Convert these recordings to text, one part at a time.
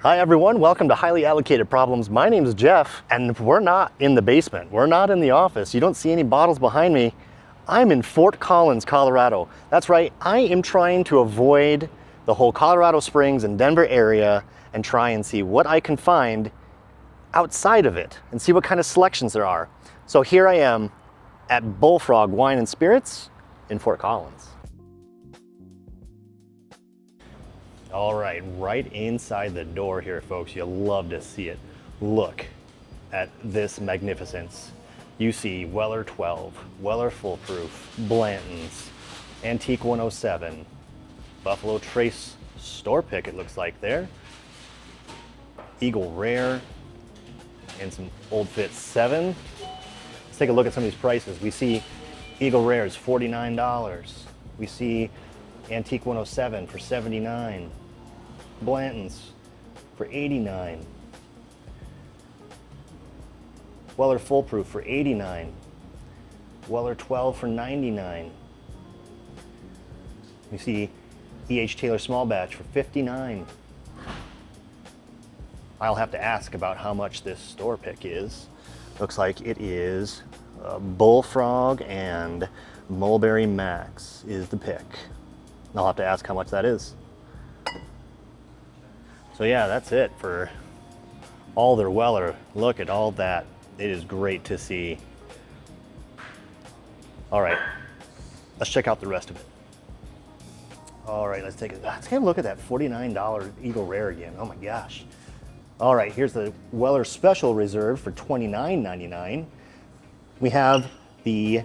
Hi everyone, welcome to Highly Allocated Problems. My name is Jeff, and we're not in the basement. We're not in the office. You don't see any bottles behind me. I'm in Fort Collins, Colorado. That's right, I am trying to avoid the whole Colorado Springs and Denver area and try and see what I can find outside of it and see what kind of selections there are. So here I am at Bullfrog Wine and Spirits in Fort Collins. All right, right inside the door here, folks. You'll love to see it. Look at this magnificence. You see Weller 12, Weller Full Proof, Blanton's, Antique 107, Buffalo Trace Store Pick, it looks like there, Eagle Rare, and some Old Fit 7. Let's take a look at some of these prices. We see Eagle Rare is $49. We see Antique 107 for $79. Blanton's for $89. Weller Full Proof for $89. Weller 12 for $99. We see E.H. Taylor Small Batch for $59. I'll have to ask about how much this store pick is. Looks like it is Bullfrog and Mulberry Max is the pick. I'll have to ask how much that is. So yeah, that's it for all their Weller. Look at all that. It is great to see. All right, let's check out the rest of it. All right, let's take a look at that $49 Eagle Rare again. Oh my gosh. All right, here's the Weller Special Reserve for $29.99. We have the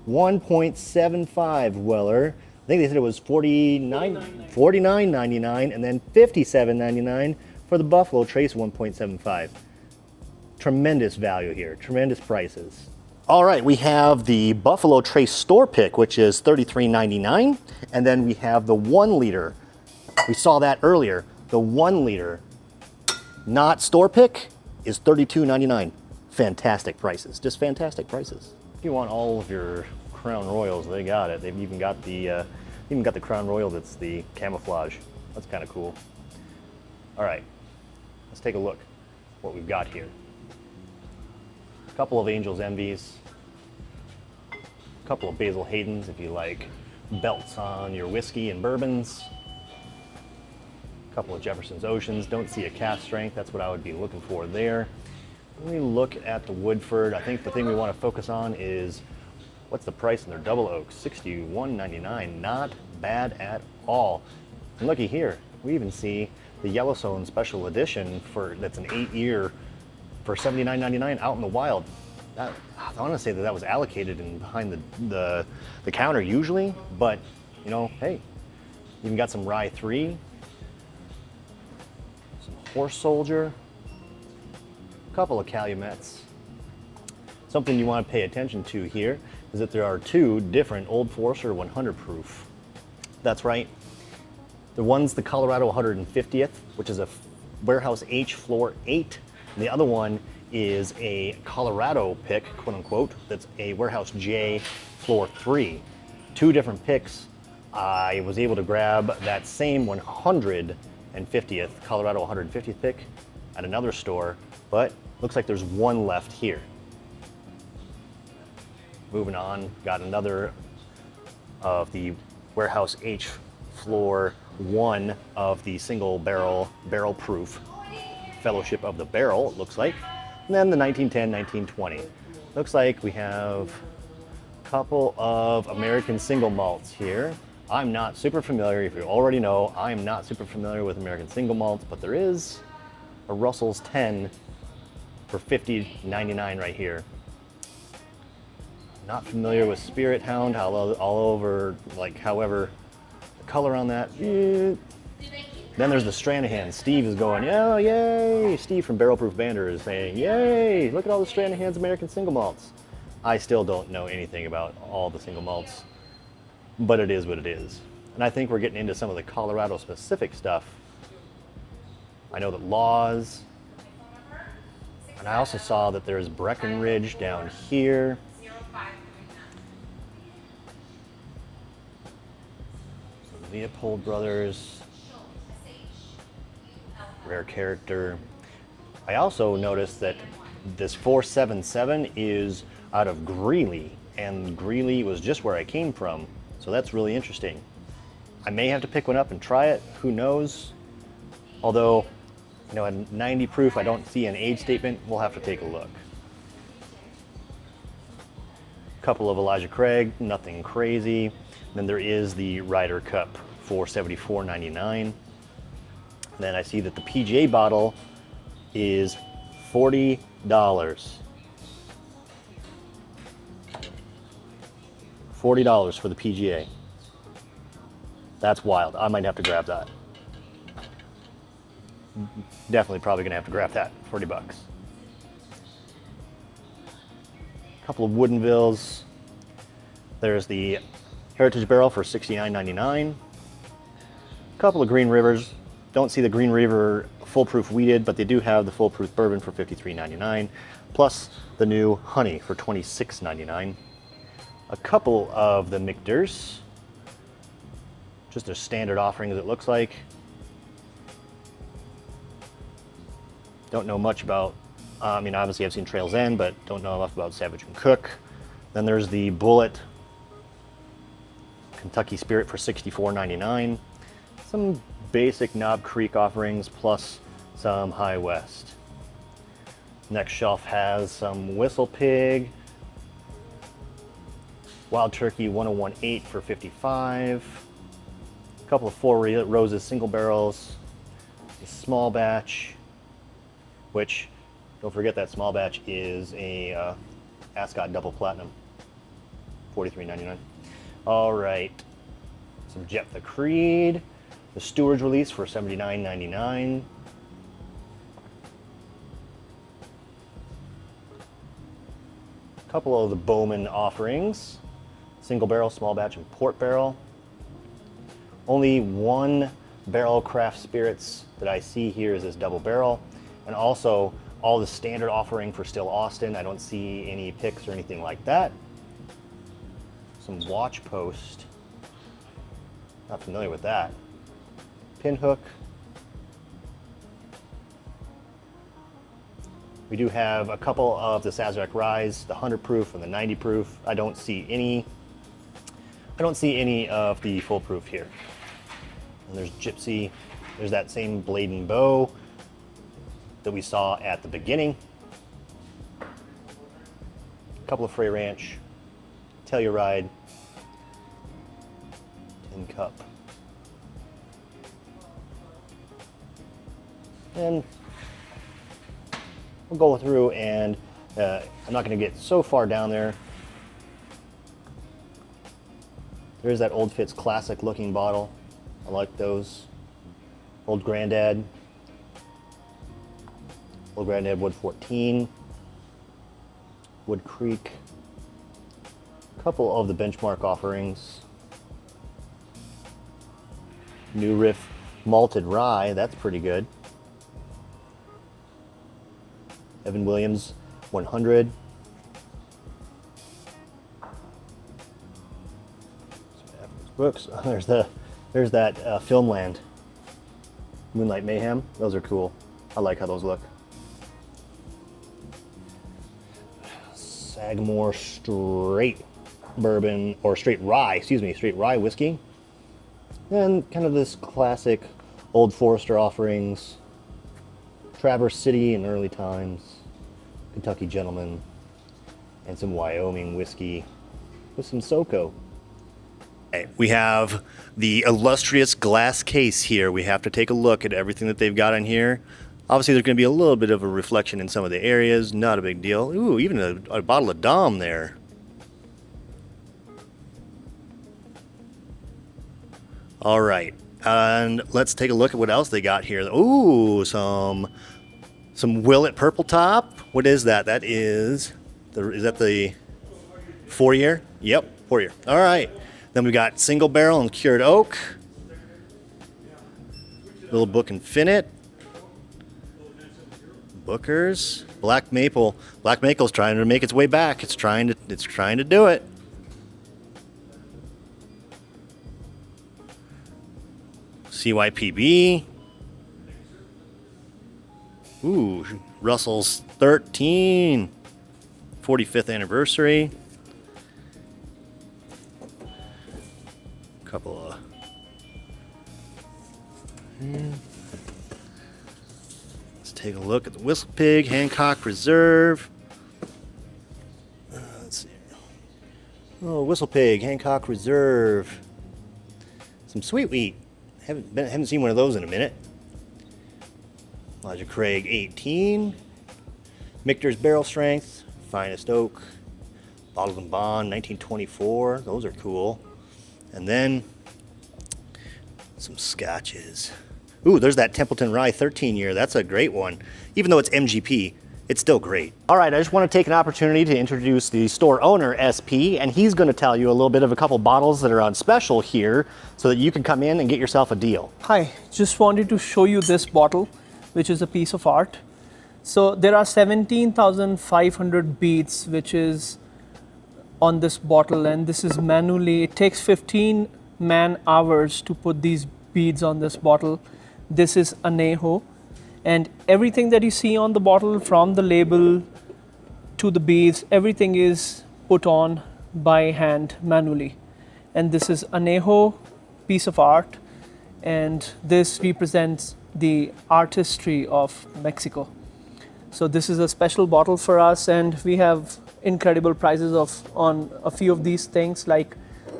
1.75 Weller. I think they said it was $49.99 and then $57.99 for the Buffalo Trace 1.75. Tremendous value here, tremendous prices. All right, we have the Buffalo Trace Store Pick, which is $33.99, and then we have the 1 liter. We saw that earlier. The 1 liter, not store pick, is $32.99. Fantastic prices, just fantastic prices. If you want all of your Crown Royals, they got it. They've even got the Crown Royal that's the camouflage. That's kind of cool. All right, let's take a look what we've got here. A couple of Angel's Envies, a couple of Basil Haydens if you like belts on your whiskey and bourbons, a couple of Jefferson's Oceans. Don't see a cask strength. That's what I would be looking for there. When we look at the Woodford, I think the thing we want to focus on is what's the price in their double oak? $61.99, not bad at all. And looky here, we even see the Yellowstone Special Edition that's an 8-year for $79.99 out in the wild. I want to say that was allocated and behind the counter usually, but you know, hey, even got some Rye 3, some Horse Soldier, a couple of Calumets. Something you want to pay attention to here is that there are 2 different Old Forester 100 proof. That's right. The one's the Colorado 150th, which is a Warehouse H Floor 8. And the other one is a Colorado pick, quote unquote, that's a Warehouse J Floor 3. 2 different picks. I was able to grab that same 150th, Colorado 150th pick at another store, but looks like there's 1 left here. Moving on, got another of the Warehouse H Floor 1 of the single barrel proof Fellowship of the Barrel, it looks like. And then the 1910, 1920. Looks like we have a couple of American single malts here. I'm not super familiar, if you already know, I am not super familiar with American single malts, but there is a Russell's 10 for $50.99 right here. Not familiar with Spirit Hound, all over, like, however, the color on that. Then there's the Stranahan. Steve is going, yeah, yay! Steve from Barrel Proof Bander is saying, yay! Look at all the Stranahan's American single malts. I still don't know anything about all the single malts, but it is what it is. And I think we're getting into some of the Colorado specific stuff. I know that Laws, and I also saw that there's Breckenridge down here. Leopold Brothers. Rare character. I also noticed that this 477 is out of Greeley, and Greeley was just where I came from, so that's really interesting. I may have to pick one up and try it, who knows? Although, you know, at 90 proof, I don't see an age statement. We'll have to take a look. Couple of Elijah Craig, nothing crazy. Then there is the Ryder Cup, $474.99. Then I see that the PGA bottle is $40. $40 for the PGA. That's wild. I might have to grab that. Definitely probably gonna have to grab that, 40 bucks. A couple of Woodenvilles. There's the Heritage Barrel for $69.99. A couple of Green Rivers. Don't see the Green River Foolproof Wheated, but they do have the Foolproof Bourbon for $53.99, plus the new Honey for $26.99. A couple of the Michters. Just a standard offering as it looks like. Don't know much about, I mean, obviously I've seen Trail's End, but don't know enough about Savage and Cook. Then there's the Bullet Kentucky Spirit for $64.99. Some basic Knob Creek offerings plus some High West. Next shelf has some Whistle Pig, Wild Turkey 1018 for $55. A couple of Four Roses single barrels, a small batch, which, don't forget that small batch is a Ascot Double Platinum, $43.99. All right, some Jet the Creed, the Steward's Release for $79.99. A couple of the Bowman offerings, single barrel, small batch, and port barrel. Only one barrel craft spirits that I see here is this double barrel, and also all the standard offering for Still Austin. I don't see any picks or anything like that. Some Watch Post, not familiar with that. Pinhook. We do have a couple of the Sazerac Rise, the 100 proof and the 90 proof. I don't see any of the full proof here. And there's Gypsy. There's that same Blade and Bow that we saw at the beginning. A couple of Frey Ranch, Telluride, Tin Cup. And we'll go through and I'm not going to get so far down there. There's that Old Fitz classic looking bottle. I like those. Old Grandad. Old Grandad Wood 14. Wood Creek. A couple of the benchmark offerings. New Riff Malted Rye, that's pretty good. Evan Williams 100. Brooks. There's that Filmland Moonlight Mayhem. Those are cool. I like how those look. Sagamore straight bourbon, or straight rye, straight rye whiskey. And kind of this classic Old Forester offerings. Traverse City in early times. Kentucky Gentleman. And some Wyoming whiskey with some SoCo. We have the illustrious glass case here. We have to take a look at everything that they've got on here. Obviously, there's going to be a little bit of a reflection in some of the areas. Not a big deal. Ooh, even a bottle of Dom there. All right, and let's take a look at what else they got here. Ooh, some Willet Purple Top. What is that? That is that the 4-year? Yep, 4-year. All right. Then we got Single Barrel and Cured Oak. Little Book and Finnet. Booker's. Black Maple. Black Maple's trying to make its way back. It's trying to do it. CYPB. Ooh, Russell's 13, 45th anniversary. Couple of let's take a look at the Whistle Pig Hancock Reserve. Let's see. Oh, Whistle Pig Hancock Reserve. Some sweet wheat. Haven't seen one of those in a minute. Elijah Craig 18. Michter's Barrel Strength, Finest Oak, Bottled and Bond 1924. Those are cool. And then some scotches. Ooh, there's that Templeton Rye 13 year. That's a great one. Even though it's MGP, it's still great. All right, I just want to take an opportunity to introduce the store owner, SP, and he's going to tell you a little bit of a couple bottles that are on special here so that you can come in and get yourself a deal. Hi, just wanted to show you this bottle, which is a piece of art. So there are 17,500 beads, which is on this bottle, and this is manually, it takes 15 man hours to put these beads on this bottle. This is anejo, and everything that you see on the bottle, from the label to the beads, everything is put on by hand manually. And this is anejo piece of art, and this represents the artistry of Mexico. So this is a special bottle for us, and we have incredible prices on a few of these things, like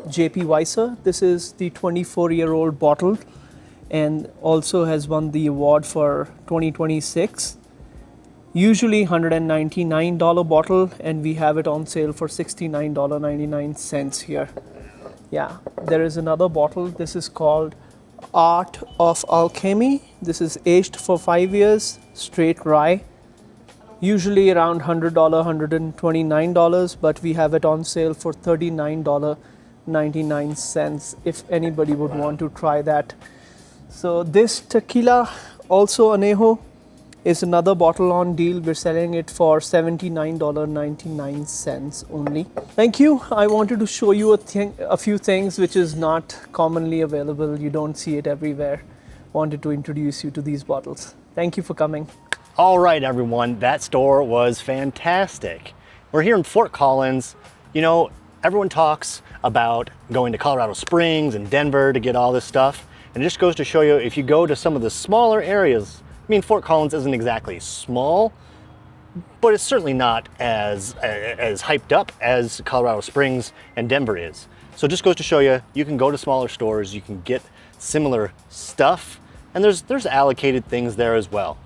JP Wieser. This is the 24-year-old bottle and also has won the award for 2026. Usually $199 bottle, and we have it on sale for $69.99 here. Yeah, there is another bottle. This is called Art of Alchemy. This is aged for 5 years, straight rye. Usually around $100, $129, but we have it on sale for $39.99 if anybody would want to try that. So this tequila, also anejo, is another bottle on deal. We're selling it for $79.99 only. Thank you. I wanted to show you a few things which is not commonly available. You don't see it everywhere. Wanted to introduce you to these bottles. Thank you for coming. All right, everyone, that store was fantastic. We're here in Fort Collins. You know, everyone talks about going to Colorado Springs and Denver to get all this stuff. And it just goes to show you, if you go to some of the smaller areas, I mean, Fort Collins isn't exactly small, but it's certainly not as hyped up as Colorado Springs and Denver is. So it just goes to show you, you can go to smaller stores, you can get similar stuff, and there's allocated things there as well.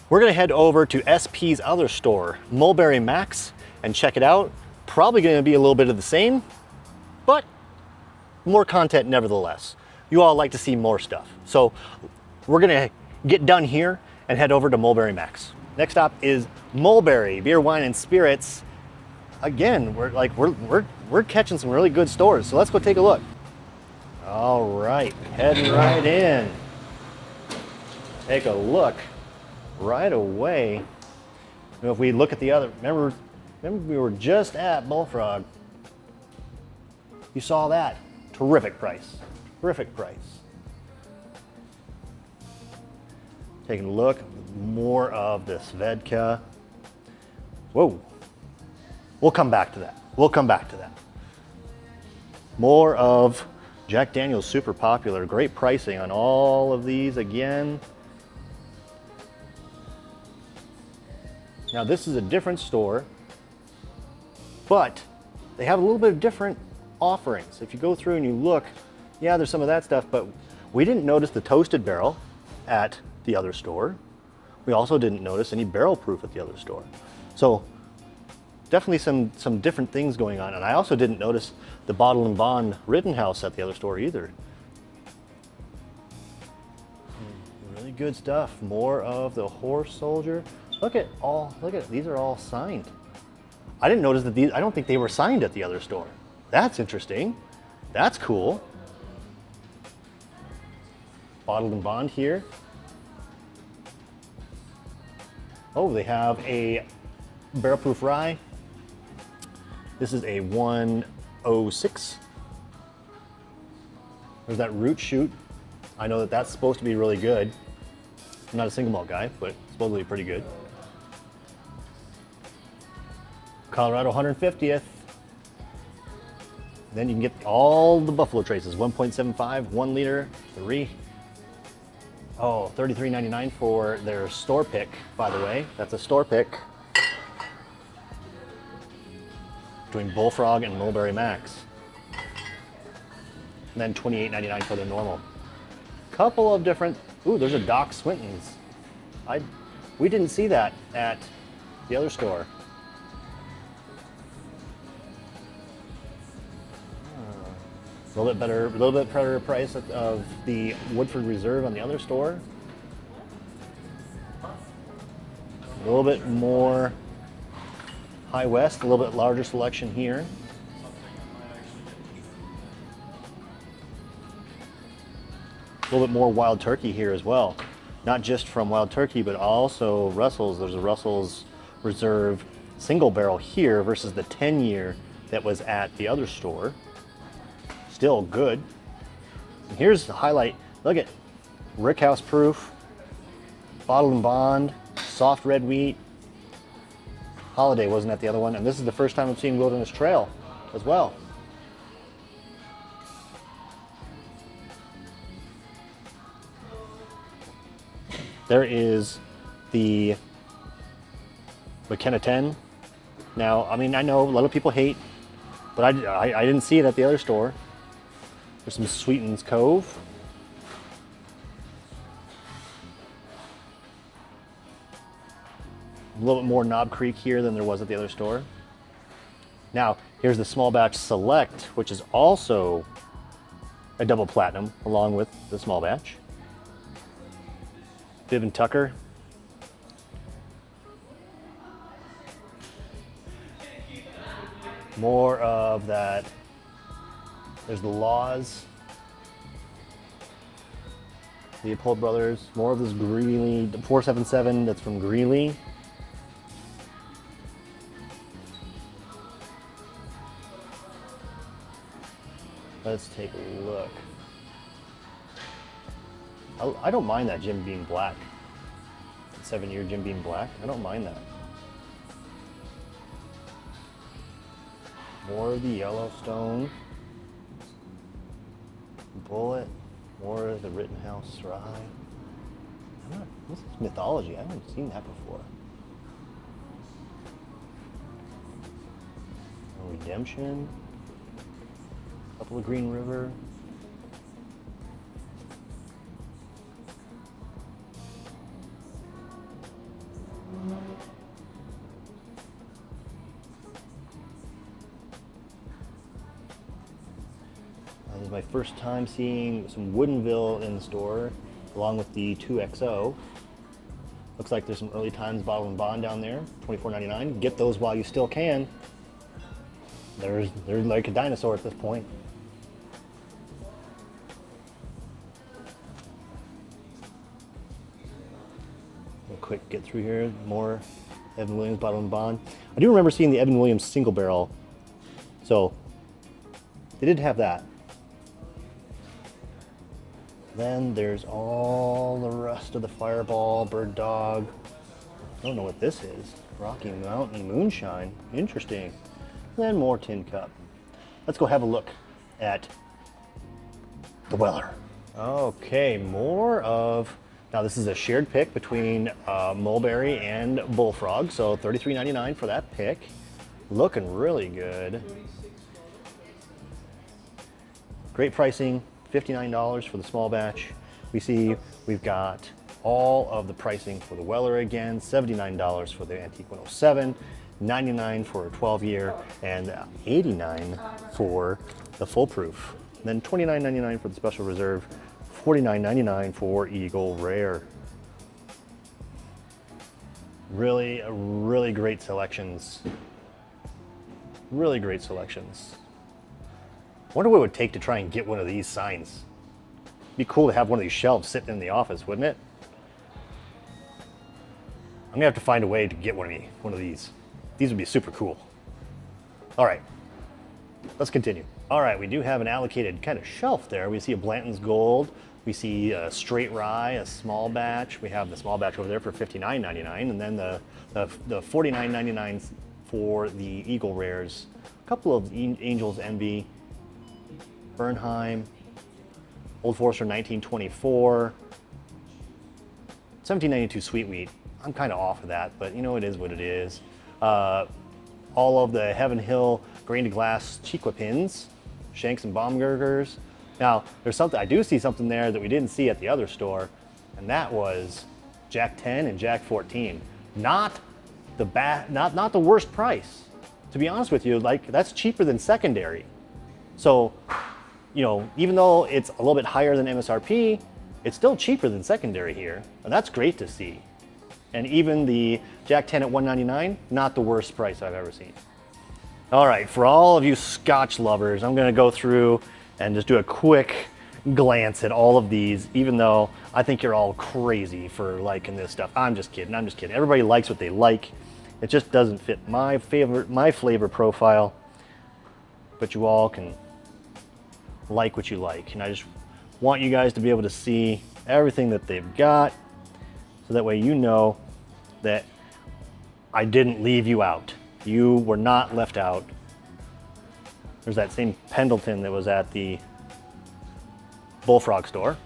We're gonna head over to SP's other store, Mulberry Max, and check it out. Probably gonna be a little bit of the same, but more content nevertheless. You all like to see more stuff. So we're gonna get done here and head over to Mulberry Max. Next stop is Mulberry Beer Wine and Spirits. Again, we're catching some really good stores, so let's go take a look. All right, heading right in. Take a look right away. You know, if we look at the other, remember we were just at Bullfrog. You saw that. Terrific price. Terrific price. Taking a look, more of the Svedka. Whoa. We'll come back to that. We'll come back to that. More of Jack Daniel's Super Popular. Great pricing on all of these again. Now this is a different store, but they have a little bit of different offerings. If you go through and you look, yeah, there's some of that stuff, but we didn't notice the toasted barrel at the other store. We also didn't notice any barrel proof at the other store. So definitely some different things going on. And I also didn't notice the Bottle and Bond Rittenhouse at the other store either. Really good stuff. More of the Horse Soldier. Look at these are all signed. I didn't notice that these, I don't think they were signed at the other store. That's interesting. That's cool. Bottled and Bond here. Oh, they have a barrel proof rye. This is a 106. There's that Root Chute. I know that that's supposed to be really good. I'm not a single malt guy, but supposedly pretty good. Colorado 150th. Then you can get all the Buffalo Traces, 1.75, 1 liter, 3. Oh, $33.99 for their store pick, by the way. That's a store pick between Bullfrog and Mulberry Max. And then $28.99 for the normal. Couple of different, ooh, there's a Doc Swinton's. We didn't see that at the other store. A little bit better price of the Woodford Reserve on the other store. A little bit more High West, a little bit larger selection here. A little bit more Wild Turkey here as well. Not just from Wild Turkey, but also Russell's. There's a Russell's Reserve single barrel here versus the 10-year that was at the other store. Still good. And here's the highlight. Look at Rickhouse proof, bottled and bond, soft red wheat. Holiday wasn't at the other one, and this is the first time I've seen Wilderness Trail as well. There is the McKenna 10. Now, I mean, I know a lot of people hate, but I didn't see it at the other store. There's some Sweeten's Cove. A little bit more Knob Creek here than there was at the other store. Now, here's the Small Batch Select, which is also a double platinum along with the small batch. Bibb and Tucker. More of that. There's the Laws. Leopold Brothers. More of this Greeley, 477 that's from Greeley. Let's take a look. I don't mind that Jim Beam Black. 7-year Jim Beam Black. I don't mind that. More of the Yellowstone. Bullet. More of the Rittenhouse Rye. This is Mythology. I haven't seen that before. Redemption. Couple of Green River. This is my first time seeing some Woodinville in the store, along with the 2XO. Looks like there's some early times bottle and bond down there, $24.99. Get those while you still can. They're like a dinosaur at this point. Real quick, get through here. More Evan Williams bottle and bond. I do remember seeing the Evan Williams single barrel, so they did have that. Then there's all the rest of the Fireball, Bird Dog. I don't know what this is. Rocky Mountain Moonshine. Interesting. Then more Tin Cup. Let's go have a look at the Weller. Okay, more of, now this is a shared pick between Mulberry and Bullfrog, so $33.99 for that pick. Looking really good. Great pricing. $59 for the small batch. We see we've got all of the pricing for the Weller again, $79 for the Antique 107, $99 for a 12-year, and $89 for the full proof. And then $29.99 for the Special Reserve, $49.99 for Eagle Rare. Really great selections. Really great selections. I wonder what it would take to try and get one of these signs. It'd be cool to have one of these shelves sitting in the office, wouldn't it? I'm gonna have to find a way to get one of these. These would be super cool. All right, let's continue. All right, we do have an allocated kind of shelf there. We see a Blanton's Gold. We see a straight rye, a small batch. We have the small batch over there for $59.99, and then the $49.99 for the Eagle Rares. A couple of Angel's Envy, Bernheim, Old Forester 1924, 1792 Sweet Wheat. I'm kind of off of that, but you know, it is what it is. All of the Heaven Hill grain to glass Chiqua pins, Shanks and Baumgurgers. Now, there's something, I do see something there that we didn't see at the other store, and that was Jack 10 and Jack 14. Not the worst price. To be honest with you, like, that's cheaper than secondary. So, you know, even though it's a little bit higher than MSRP, it's still cheaper than secondary here, and that's great to see. And even the Jack 10 at $1.99, not the worst price I've ever seen. All right, for all of you Scotch lovers, I'm gonna go through and just do a quick glance at all of these, even though I think you're all crazy for liking this stuff. I'm just kidding, I'm just kidding. Everybody likes what they like. It just doesn't fit my flavor profile, but you all can like what you like. And I just want you guys to be able to see everything that they've got, so that way you know that I didn't leave you out. You were not left out. There's that same Pendleton that was at the Bullfrog store.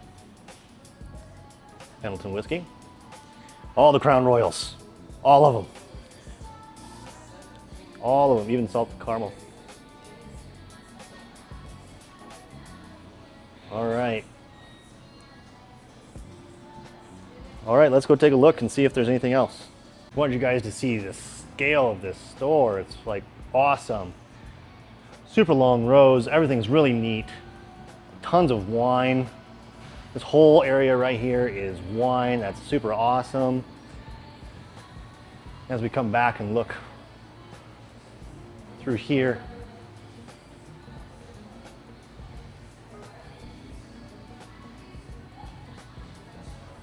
Pendleton whiskey. All the Crown Royals. All of them. All of them, even salted caramel. All right. All right, let's go take a look and see if there's anything else. I wanted you guys to see the scale of this store. It's like awesome. Super long rows, everything's really neat. Tons of wine. This whole area right here is wine. That's super awesome. As we come back and look through here,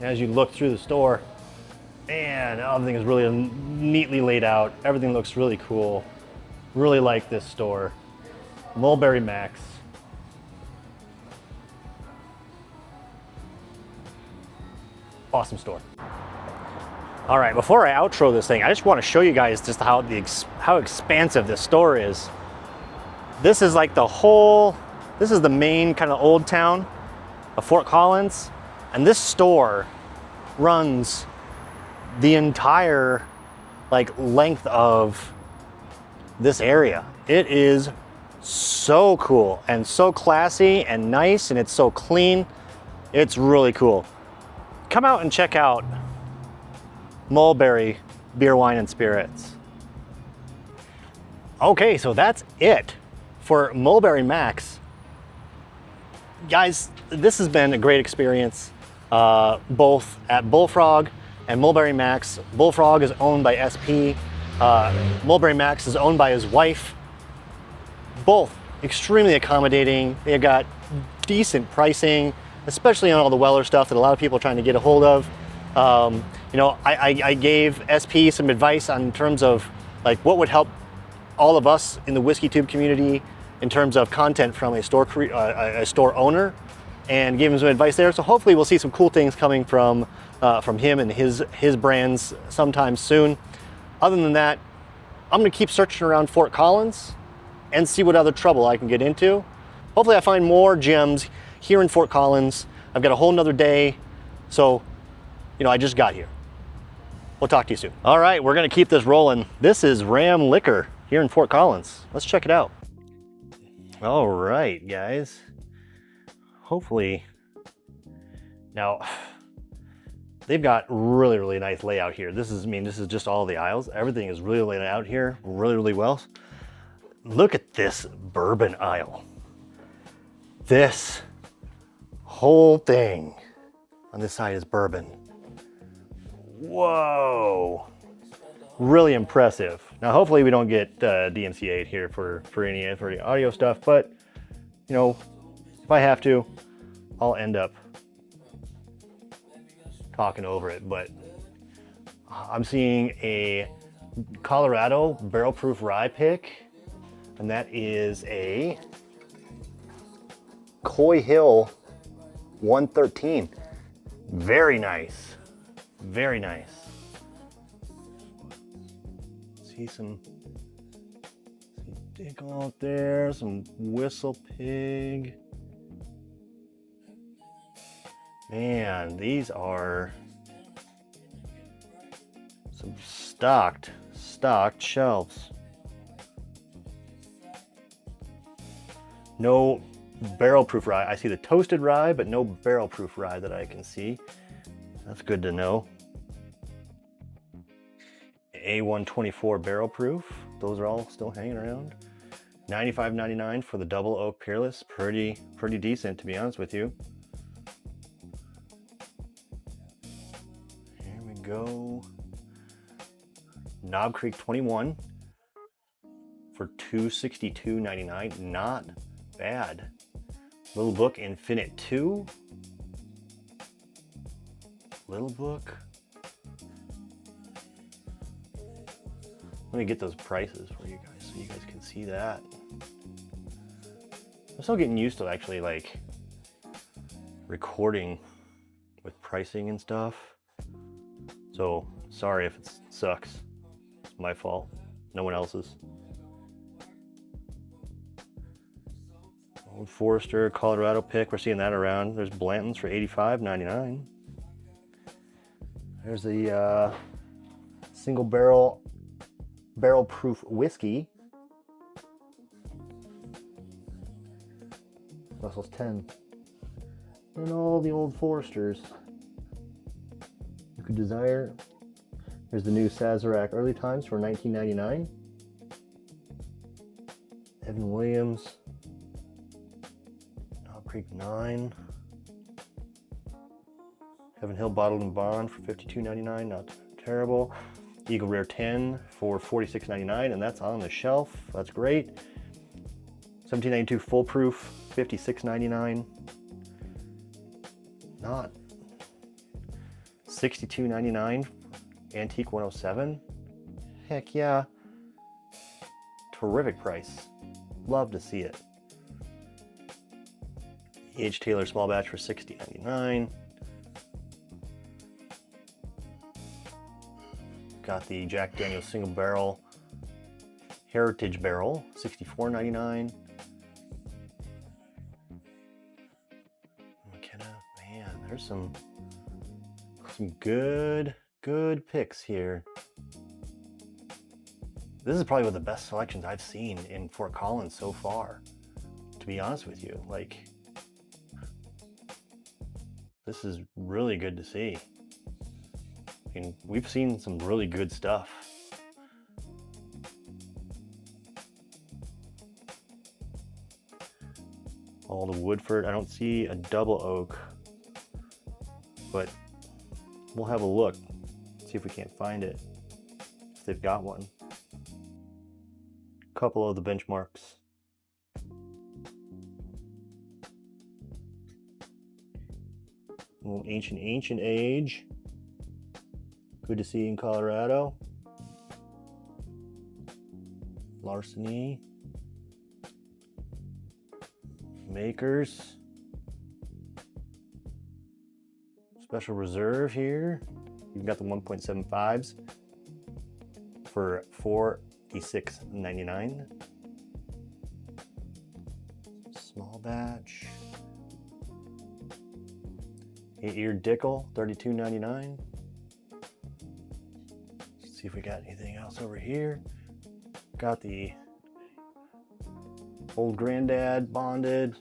as you look through the store, man, everything is really neatly laid out. Everything looks really cool. Really like this store. Mulberry Max. Awesome store. All right, before I outro this thing, I just want to show you guys just how expansive this store is. This is like this is the main kind of old town of Fort Collins, and this store runs the entire like length of this area. It is so cool and so classy and nice, and it's so clean. It's really cool. Come out and check out Mulberry Beer Wine and Spirits. Okay, so that's it for Mulberry Max. Guys, this has been a great experience, both at Bullfrog and Mulberry Max. Bullfrog is owned by SP. Mulberry Max is owned by his wife. Both extremely accommodating. They've got decent pricing, especially on all the Weller stuff that a lot of people are trying to get a hold of. You know, I gave SP some advice on terms of like what would help all of us in the Whiskey Tube community in terms of content from a store owner, and gave him some advice there. So hopefully we'll see some cool things coming from him and his brands sometime soon. Other than that, I'm gonna keep searching around Fort Collins and see what other trouble I can get into. Hopefully I find more gems here in Fort Collins. I've got a whole nother day, so you know, I just got here. We'll talk to you soon. All right, we're gonna keep this rolling. This is Ram Liquor here in Fort Collins. Let's check it out. All right, guys. Hopefully, now, they've got really nice layout here. This is just all the aisles. Everything is really laid out here really well. Look at this bourbon aisle. This whole thing on this side is bourbon. Whoa, really impressive. Now, hopefully we don't get DMCA'd here for any audio stuff, but you know, if I have to, I'll end up talking over it. But I'm seeing a Colorado barrel proof rye pick, and that is a Coy Hill 113. Very nice. Very nice. See some Dickel out there, some Whistle Pig. Man, these are some stocked shelves. No barrel proof rye. I see the toasted rye, but no barrel proof rye that I can see. That's good to know. A124 barrel proof. Those are all still hanging around. $95.99 for the double oak peerless. Pretty decent, to be honest with you. Here we go. Knob Creek 21 for $262.99. Not bad. Little Book Infinite 2. Little Book. Let me get those prices for you guys so you guys can see that. I'm still getting used to actually like recording with pricing and stuff. So sorry if it sucks. It's my fault. No one else's. Old Forester, Colorado pick. We're seeing that around. There's Blantons for $85.99. There's the single barrel proof whiskey. Russell's 10. And all the Old Foresters you could desire. There's the new Sazerac Early Times for $19.99. Evan Williams. Knob Creek 9. Heaven Hill Bottled and Bond for $52.99. Not terrible. Eagle Rare 10 for $46.99, and that's on the shelf. That's great. 1792 Full Proof, $56.99. Not. $62.99. Antique 107. Heck yeah. Terrific price. Love to see it. E.H. Taylor Small Batch for $60.99. Got the Jack Daniel's Single Barrel Heritage Barrel, $64.99. McKenna, man, there's some good picks here. This is probably one of the best selections I've seen in Fort Collins so far, to be honest with you. Like, this is really good to see. I mean, we've seen some really good stuff. All the Woodford. I don't see a double oak, but we'll have a look, see if we can't find it, if they've got one. A couple of the benchmarks. A little ancient age. Good to see in Colorado. Larceny. Makers. Special Reserve here. You've got the 1.75s for $46.99. Small batch. 8-year Dickel, $32.99. See if we got anything else over here. Got the Old Granddad Bonded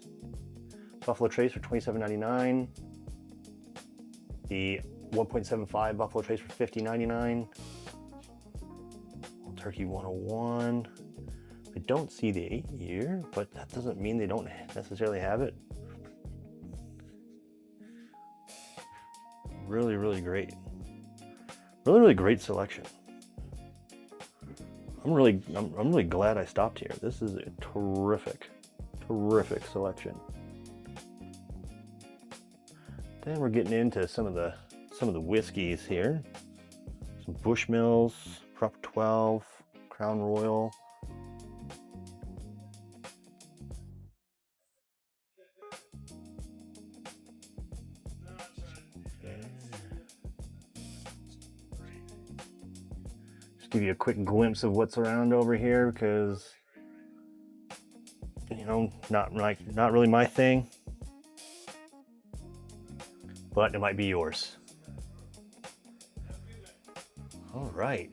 Buffalo Trace for $27.99. The 1.75 Buffalo Trace for $50.99. Old Turkey 101. I don't see the 8-year, but that doesn't mean they don't necessarily have it. Really great. Really great selection. I'm really glad I stopped here. This is a terrific selection. Then we're getting into some of the whiskeys here. Some Bushmills, Prop 12, Crown Royal. Just give you a quick glimpse of what's around over here because, you know, not really my thing, but it might be yours. All right.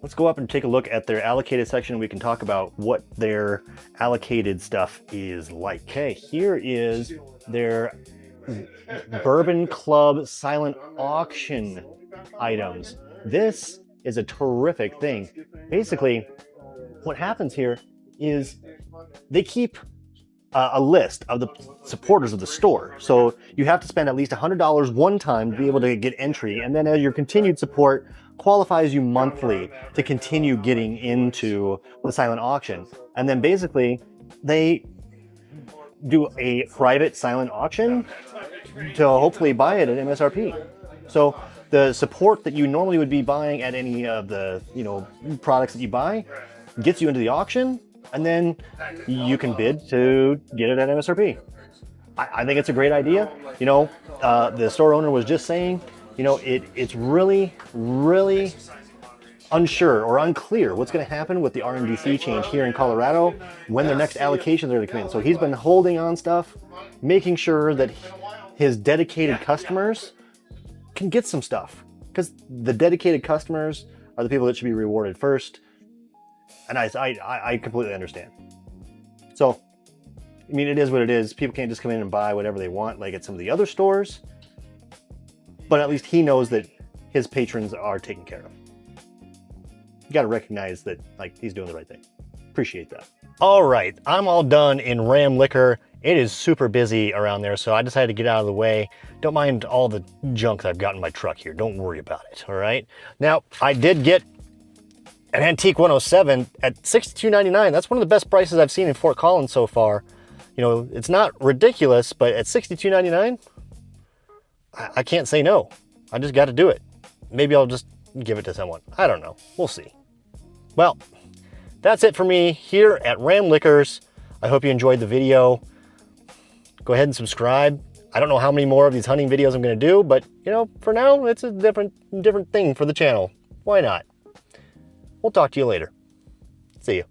Let's go up and take a look at their allocated section. We can talk about what their allocated stuff is like. Okay, here is their Bourbon Club silent auction items. This is a terrific thing. Basically, what happens here is they keep a list of the supporters of the store. So you have to spend at least $100 one time to be able to get entry. And then as your continued support qualifies you monthly to continue getting into the silent auction. And then basically they do a private silent auction to hopefully buy it at MSRP. So the support that you normally would be buying at any of the, you know, products that you buy gets you into the auction, and then you can bid to get it at MSRP. I think it's a great idea. You know, the store owner was just saying, you know, it's really, really unsure or unclear what's going to happen with the RMDC change here in Colorado when their next allocations are going to come in. So he's been holding on stuff, making sure that his dedicated customers can get some stuff, because the dedicated customers are the people that should be rewarded first. And I completely understand. So, I mean, it is what it is. People can't just come in and buy whatever they want like at some of the other stores, but at least he knows that his patrons are taken care of. You got to recognize that, like, he's doing the right thing. Appreciate that. All right, I'm all done in Ram Liquor. It is super busy around there, so I decided to get out of the way. Don't mind all the junk that I've got in my truck here. Don't worry about it, all right? Now, I did get an Antique 107 at $62.99. That's one of the best prices I've seen in Fort Collins so far. You know, it's not ridiculous, but at $62.99, I can't say no. I just got to do it. Maybe I'll just give it to someone. I don't know. We'll see. Well, that's it for me here at Ram Liquors. I hope you enjoyed the video. Go ahead and subscribe. I don't know how many more of these hunting videos I'm going to do, but, you know, for now, it's a different thing for the channel. Why not? We'll talk to you later. See you.